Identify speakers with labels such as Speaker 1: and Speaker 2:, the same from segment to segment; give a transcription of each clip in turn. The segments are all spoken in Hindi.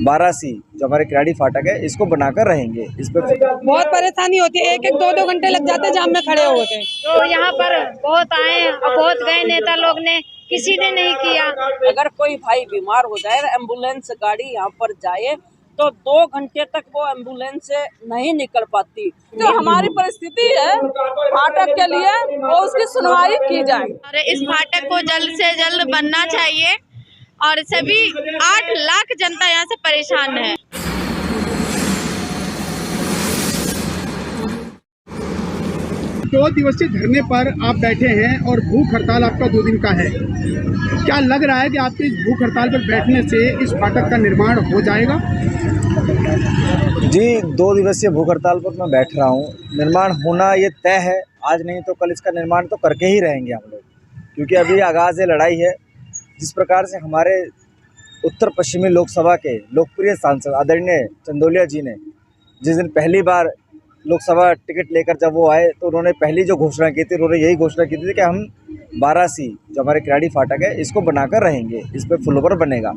Speaker 1: बारासी जो हमारे किराड़ी फाटक है इसको बनाकर रहेंगे। इस पर
Speaker 2: बहुत परेशानी होती है, एक एक दो दो घंटे लग जाते हैं जाम में खड़े हुए थे।
Speaker 3: तो यहाँ पर बहुत आए और बहुत गए नेता लोग ने, किसी ने नहीं किया।
Speaker 4: अगर कोई भाई बीमार हो जाए, एम्बुलेंस गाड़ी यहाँ पर जाए तो 2 घंटे तक वो एम्बुलेंस नहीं निकल पाती। जो हमारी परिस्थिति है फाटक के लिए वो उसकी सुनवाई की जाए
Speaker 3: और इस फाटक को जल्द से जल्द बनना चाहिए और सभी 8 लाख जनता यहाँ से परेशान है।
Speaker 5: 2 दिवसीय धरने पर आप बैठे हैं और भूख हड़ताल आपका 2 दिन का है। क्या लग रहा है कि आपके इस भूख हड़ताल पर बैठने से इस फाटक का निर्माण हो जाएगा?
Speaker 1: जी, 2 दिवसीय भूख हड़ताल पर मैं बैठ रहा हूँ। निर्माण होना ये तय है, आज नहीं तो कल इसका निर्माण तो करके ही रहेंगे हम लोग, क्योंकि अभी आगाज़ है लड़ाई है। जिस प्रकार से हमारे उत्तर पश्चिमी लोकसभा के लोकप्रिय सांसद आदरणीय चंदौलिया जी ने जिस दिन पहली बार लोकसभा टिकट लेकर जब वो आए तो उन्होंने पहली जो घोषणा की थी, उन्होंने यही घोषणा की थी कि हम बारासी जो हमारे किराड़ी फाटक है इसको बनाकर रहेंगे, इस पर फ्लाईओवर बनेगा।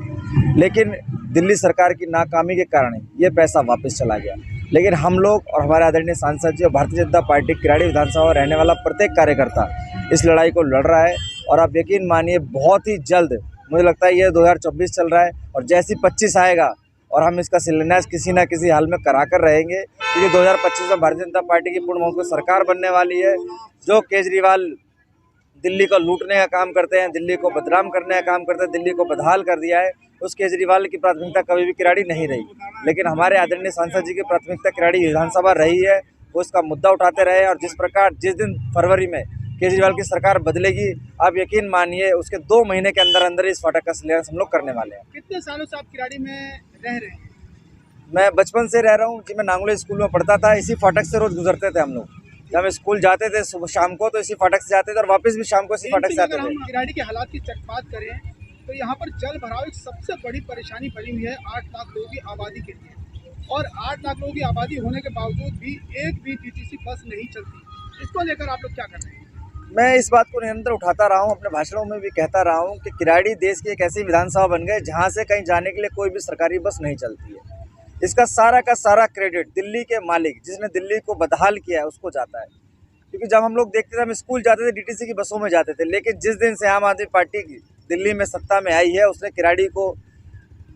Speaker 1: लेकिन दिल्ली सरकार की नाकामी के कारण ये पैसा वापस चला गया। लेकिन हम लोग और हमारे आदरणीय सांसद जी और भारतीय जनता पार्टी किराड़ी विधानसभा में रहने वाला प्रत्येक कार्यकर्ता इस लड़ाई को लड़ रहा है। और आप यकीन मानिए बहुत ही जल्द, मुझे लगता है ये 2024 चल रहा है और जैसे 25 आएगा और हम इसका शिलान्यास किसी ना किसी हाल में करा कर रहेंगे, क्योंकि 2025 में भारतीय जनता पार्टी की पूर्ण बहुमत सरकार बनने वाली है। जो केजरीवाल दिल्ली को लूटने का काम करते हैं, दिल्ली को बदनाम करने का काम करते हैं, दिल्ली को बदहाल कर दिया है, उस केजरीवाल की प्राथमिकता कभी भी किराड़ी नहीं रही। लेकिन हमारे आदरणीय सांसद जी की प्राथमिकता किराड़ी विधानसभा रही है, वो इसका मुद्दा उठाते रहे। और जिस प्रकार जिस दिन फरवरी में केजरीवाल की सरकार बदलेगी, आप यकीन मानिए उसके 2 महीने के अंदर अंदर इस फाटक का शिलान्यास हम लोग करने वाले हैं।
Speaker 5: कितने सालों से आप किराड़ी में रह रहे हैं?
Speaker 1: मैं बचपन से रह रहा हूँ जी। मैं नांगलोई स्कूल में पढ़ता था, इसी फाटक से रोज गुजरते थे हम लोग। जब हम स्कूल जाते थे सुबह शाम को तो इसी फाटक से जाते थे और वापस भी शाम को इसी फाटक से आते
Speaker 5: अगर
Speaker 1: थे।
Speaker 5: हम किराड़ी के हालात की बात करें तो यहाँ पर जल भराव एक सबसे बड़ी परेशानी बनी हुई है 8 लाख लोगों की आबादी के लिए। और 8 लाख लोगों की आबादी होने के बावजूद भी एक भी टीटीसी बस नहीं चलती। इसको लेकर आप लोग क्या कर रहे हैं?
Speaker 1: मैं इस बात को निरंतर उठाता रहा हूँ, अपने भाषणों में भी कहता रहा हूँ कि किराड़ी देश की एक ऐसी विधानसभा बन गए जहाँ से कहीं जाने के लिए कोई भी सरकारी बस नहीं चलती है। इसका सारा का सारा क्रेडिट दिल्ली के मालिक जिसने दिल्ली को बदहाल किया है उसको जाता है। क्योंकि जब हम लोग देखते थे, हम स्कूल जाते थे डीटीसी की बसों में जाते थे, लेकिन जिस दिन से आम आदमी पार्टी की दिल्ली में सत्ता में आई है उसने किराड़ी को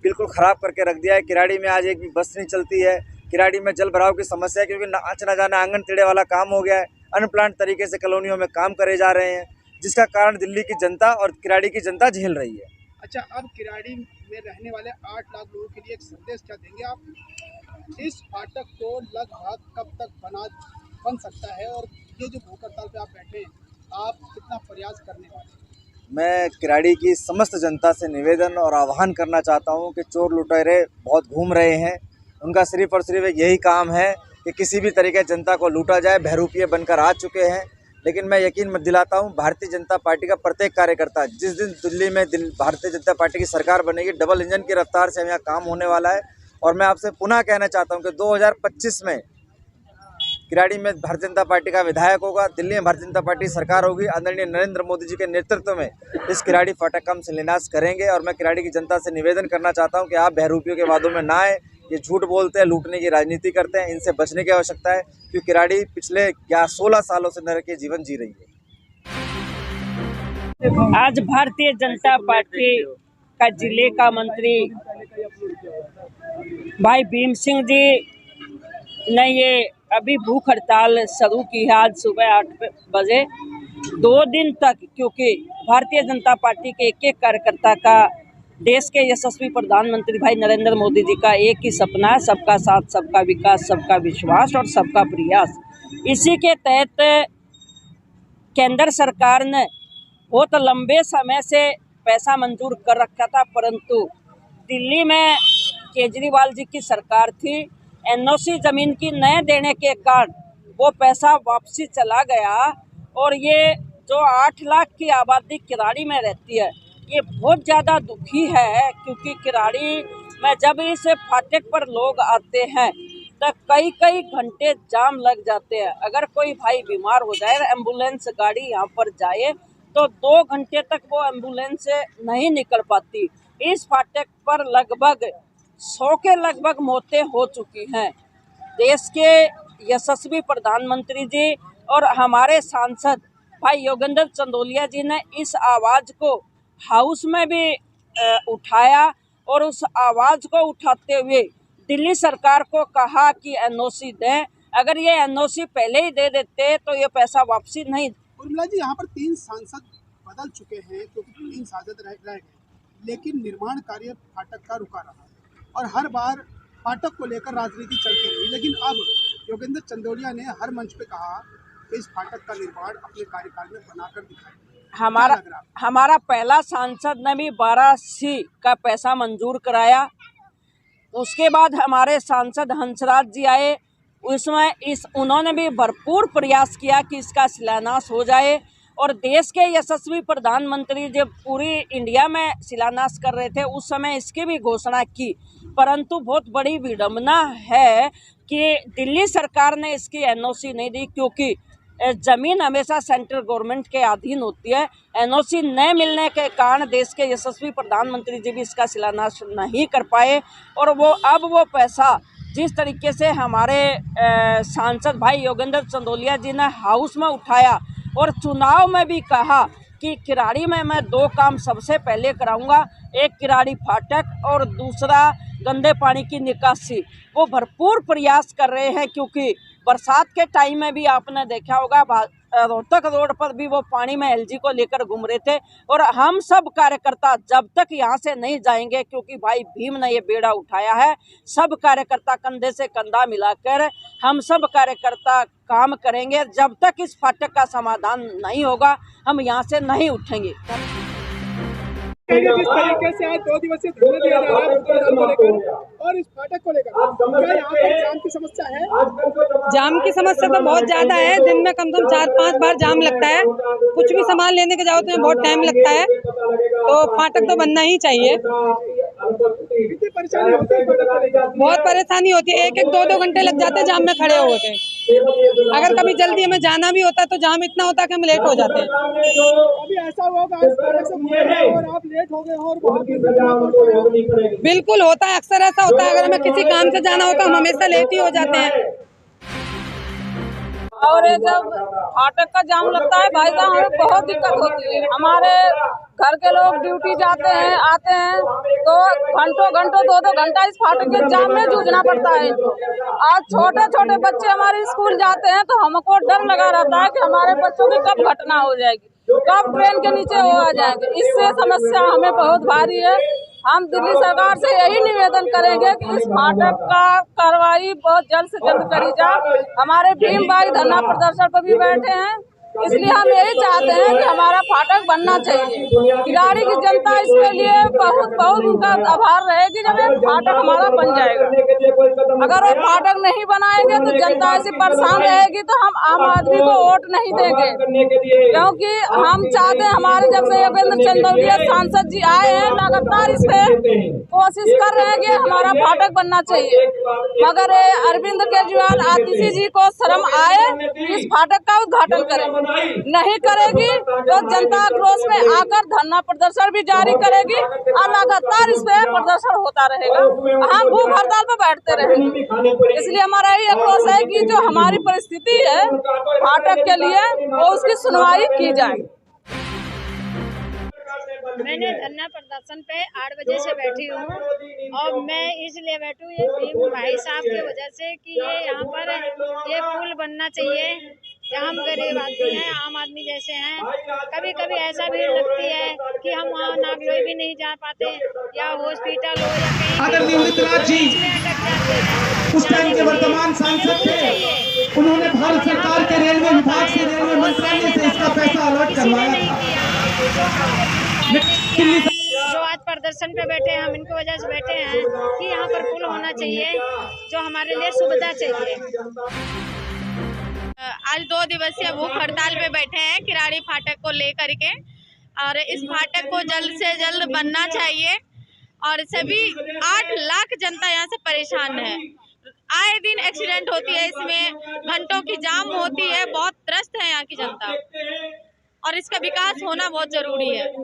Speaker 1: बिल्कुल ख़राब करके रख दिया है। किराड़ी में आज एक भी बस नहीं चलती है। किराड़ी में जल भराव की समस्या है, क्योंकि न जाने आंगन टेढ़े वाला काम हो गया है। अनप्लान्ड तरीके से कॉलोनियों में काम करे जा रहे हैं, जिसका कारण दिल्ली की जनता और किराड़ी की जनता झेल रही है।
Speaker 5: अच्छा, अब किराड़ी में रहने वाले 8 लाख लोगों के लिए एक संदेश क्या देंगे आप? इस फाटक को लगभग कब तक बन सकता है और ये जो भूख हड़ताल पे आप बैठे हैं, आप कितना प्रयास करने वाले हैं?
Speaker 1: मैं किराड़ी की समस्त जनता से निवेदन और आह्वान करना चाहता हूं कि चोर लुटेरे बहुत घूम रहे हैं। उनका सिर्फ और सिर्फ एक यही काम है कि किसी भी तरीके जनता को लूटा जाए। बहरूपिये बनकर आ चुके हैं। लेकिन मैं यकीन दिलाता हूं भारतीय जनता पार्टी का प्रत्येक कार्यकर्ता, जिस दिन दिल्ली में भारतीय जनता पार्टी की सरकार बनेगी, डबल इंजन की रफ्तार से यहाँ काम होने वाला है। और मैं आपसे पुनः कहना चाहता हूँ कि 2025 में किराड़ी में भारतीय जनता पार्टी का विधायक होगा, दिल्ली में भारतीय जनता पार्टी सरकार होगी। आदरणीय नरेंद्र मोदी जी के नेतृत्व में इस किराड़ी फाटक का हम शिलान्यास करेंगे। और मैं किराड़ी की जनता से निवेदन करना चाहता हूं कि आप बहरूपियों के वादों में ना आए। ये झूठ बोलते हैं, लूटने की राजनीति करते हैं, इनसे बचने की आवश्यकता है, क्योंकि किराड़ी पिछले 16 सालों से नरकीय जीवन जी रही है।
Speaker 4: आज भारतीय जनता पार्टी का जिले का मंत्री भाई भीम सिंह जी ने ये अभी भूख हड़ताल शुरू की है आज सुबह 8 बजे 2 दिन तक, क्योंकि भारतीय जनता पार्टी के एक एक कार्यकर्ता का देश के यशस्वी प्रधानमंत्री भाई नरेंद्र मोदी जी का एक ही सपना है, सबका साथ, सबका विकास, सबका विश्वास और सबका प्रयास। इसी के तहत केंद्र सरकार ने बहुत लंबे समय से पैसा मंजूर कर रखा था, परंतु दिल्ली में केजरीवाल जी की सरकार थी। एनओसी ज़मीन की न देने के कारण वो पैसा वापसी चला गया। और ये जो 8 लाख की आबादी किराड़ी में रहती है, ये बहुत ज़्यादा दुखी है, क्योंकि किराड़ी में जब इस फाटक पर लोग आते हैं तो कई घंटे जाम लग जाते हैं। अगर कोई भाई बीमार हो जाए, एम्बुलेंस गाड़ी यहाँ पर जाए तो 2 घंटे तक वो एम्बुलेंस नहीं निकल पाती। इस फाटक पर लगभग 100 के लगभग मौतें हो चुकी हैं। देश के यशस्वी प्रधानमंत्री जी और हमारे सांसद भाई योगेंद्र चंदोलिया जी ने इस आवाज़ को हाउस में भी उठाया और उस आवाज़ को उठाते हुए दिल्ली सरकार को कहा कि एनओसी दें। अगर ये एनओसी पहले ही दे देते तो ये पैसा वापसी नहीं।
Speaker 5: उर्मिला जी, यहाँ पर 3 सांसद बदल चुके हैं क्योंकि 3 सांसद रह गए, लेकिन निर्माण कार्य फाटक का रुका रहा और हर बार फाटक को लेकर राजनीति चलती रही। लेकिन अब योगेंद्र चंदोलिया ने हर मंच पे कहा कि इस फाटक का निर्माण अपने कार्यकाल में बनाकर दिखाएंगे।
Speaker 4: हमारा पहला सांसद ने भी 12C का पैसा मंजूर कराया। उसके बाद हमारे सांसद हंसराज जी आए, उसमें उन्होंने भी भरपूर प्रयास किया कि इसका शिलान्यास हो जाए। और देश के यशस्वी प्रधानमंत्री जब पूरी इंडिया में शिलान्यास कर रहे थे उस समय इसकी भी घोषणा की, परंतु बहुत बड़ी विडंबना है कि दिल्ली सरकार ने इसकी एनओसी नहीं दी, क्योंकि ज़मीन हमेशा सेंट्रल गवर्नमेंट के अधीन होती है। एनओसी न मिलने के कारण देश के यशस्वी प्रधानमंत्री जी भी इसका शिलान्यास नहीं कर पाए। और अब वो पैसा जिस तरीके से हमारे सांसद भाई योगेंद्र चंदोलिया जी ने हाउस में उठाया और चुनाव में भी कहा कि किराड़ी में मैं 2 काम सबसे पहले कराऊंगा, एक किराड़ी फाटक और दूसरा गंदे पानी की निकासी, वो भरपूर प्रयास कर रहे हैं। क्योंकि बरसात के टाइम में भी आपने देखा होगा रोहतक रोड पर भी वो पानी में एलजी को लेकर घूम रहे थे। और हम सब कार्यकर्ता जब तक यहाँ से नहीं जाएंगे, क्योंकि भाई भीम ने ये बेड़ा उठाया है, सब कार्यकर्ता कंधे से कंधा मिलाकर हम सब कार्यकर्ता काम करेंगे। जब तक इस फाटक का समाधान नहीं होगा हम यहाँ से नहीं उठेंगे।
Speaker 5: जिस तरीके से आज 2 दिवसीय धरना दिया जा रहा है को लेकर और इस फाटक को लेकर, क्या यहाँ पर जाम की समस्या है?
Speaker 2: जाम की समस्या तो बहुत ज्यादा है। दिन में कम से कम 4-5 बार जाम लगता है। कुछ भी सामान लेने के जाओ तो बहुत टाइम लगता है, तो फाटक तो बनना ही चाहिए।
Speaker 5: कितनी परेशानी होती है फाटक को लेकर?
Speaker 2: बहुत परेशानी होती है, 1-2 घंटे लग जाते हैं जाम में खड़े होते। अगर कभी जल्दी हमें जाना भी होता है तो जाम इतना होता है कि हम लेट हो जाते हैं।
Speaker 5: अभी ऐसा होगा और आप लेट हो गए हो और
Speaker 2: बिल्कुल होता है, अक्सर ऐसा होता है। अगर हमें किसी काम से जाना होता है हम हमेशा लेट ही हो जाते हैं।
Speaker 6: और जब फाटक का जाम लगता है भाई साहब हमें बहुत दिक्कत होती है। हमारे घर के लोग ड्यूटी जाते हैं आते हैं तो घंटों 2-2 घंटा इस फाटक के जाम में जूझना पड़ता है इनको। आज छोटे बच्चे हमारे स्कूल जाते हैं तो हमको डर लगा रहता है कि हमारे बच्चों की कब घटना हो जाएगी, कब ट्रेन के नीचे वो आ जाएंगे। इससे समस्या हमें बहुत भारी है। हम दिल्ली सरकार से यही निवेदन करेंगे कि इस फाटक का कार्रवाई बहुत जल्द से जल्द करी जाए। हमारे भीम भाई धरना प्रदर्शन पर भी बैठे हैं, इसलिए हम यही चाहते हैं कि हमारा फाटक बनना चाहिए। किराड़ी की जनता इसके लिए बहुत उनका आभार रहेगी जब ये फाटक हमारा बन जाएगा। अगर वो फाटक नहीं बनाएंगे तो जनता ऐसी परेशान रहेगी तो हम आम आदमी को वोट नहीं देंगे, क्योंकि हम चाहते हैं हमारे जब से योगेंद्र चंदोलिया सांसद जी आए हैं लगातार इस पे कोशिश कर रहे हैं कि हमारा फाटक बनना चाहिए। मगर अरविंद केजरीवाल आतिशी जी को शर्म आए इस फाटक का उद्घाटन करें, नहीं करेगी तो जनता आक्रोश में आकर धरना प्रदर्शन भी जारी करेगी और लगातार इस पे प्रदर्शन होता रहेगा। हम भूख हड़ताल पर बैठते रहेंगे। इसलिए हमारा यही आक्रोश है कि जो हमारी परिस्थिति है फाटक के लिए वो उसकी सुनवाई की जाए।
Speaker 3: मैंने धरना प्रदर्शन पे 8 बजे से बैठी हूँ और मैं इसलिए बैठी हूँ ये भीम भाई साहब की वजह से कि ये यहाँ पर ये पुल बनना चाहिए। हम गरीब आदमी हैं, आम आदमी जैसे हैं। कभी कभी ऐसा भीड़ लगती है कि हम वहाँ नागलोई भी नहीं जा पाते या हॉस्पिटल हो या कहीं अटक जाते हैं।
Speaker 5: उस टाइम के वर्तमान सांसद थे, उन्होंने भारत सरकार के रेलवे विभाग से रेलवे मंत्रालय से इसका पैसा अलॉट करवाया था।
Speaker 3: जो आज प्रदर्शन पे बैठे हैं हम इनकी वजह से बैठे हैं कि यहाँ पर पुल होना चाहिए, जो हमारे लिए सुविधा चाहिए। आज 2 दिवसीय भूख हड़ताल पे बैठे हैं किराड़ी फाटक को लेकर के, और इस फाटक को जल्द से जल्द बनना चाहिए। और सभी 8 लाख जनता यहाँ से परेशान है। आए दिन एक्सीडेंट होती है, इसमें घंटों की जाम होती है, बहुत त्रस्त है यहाँ की जनता और इसका विकास होना बहुत जरूरी है।